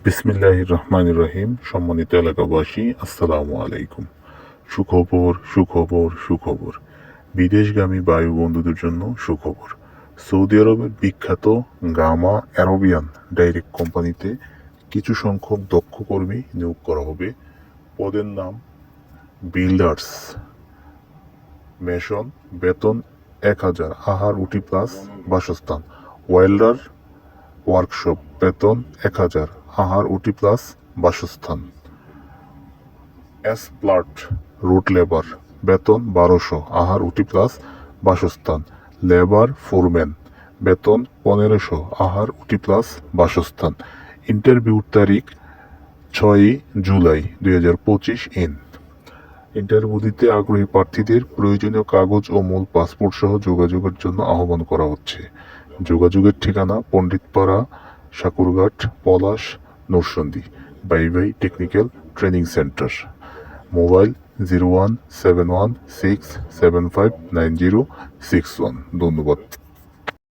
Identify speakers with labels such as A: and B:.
A: বিসমিল্লাহির রহমানির রহিম। সম্মানিত এলাকাবাসী, আসসালামু আলাইকুম। সুখবর সুখবর সুখবর। বিদেশগামী বায়ু বন্ধুদের জন্য সুখবর। সৌদি আরবের বিখ্যাত গামা অ্যারোবিয়ান ডাইরেক্ট কোম্পানিতে কিছু সংখ্যক দক্ষ কর্মী নিয়োগ করা হবে। পদের নাম বিল্ডার্স মেশন, বেতন 1000, আহার উটি প্লাস বাসস্থান। ওয়েল্ডার ওয়ার্কশপ, বেতন 1000, আহার উটি প্লাস বাসস্থান। এসপ্লার্ট রুট লেবার, বেতন 1200, আহার উটি প্লাস বাসস্থান। লেবার ফোরম্যান, বেতন 1500, আহার উটি প্লাস বাসস্থান। ইন্টারভিউর তারিখ 6 জুলাই 2025 ইন্টারভিউ দিতে আগ্রহী প্রার্থীদের প্রয়োজনীয় কাগজ ও মূল পাসপোর্ট সহ যোগাযোগের জন্য আহ্বান করা হচ্ছে। যোগাযোগের ঠিকানা Panditpara, Sakurghat, Palash, Narsandi, by technical training centre. Mobile 017167590661। ধন্যবাদ।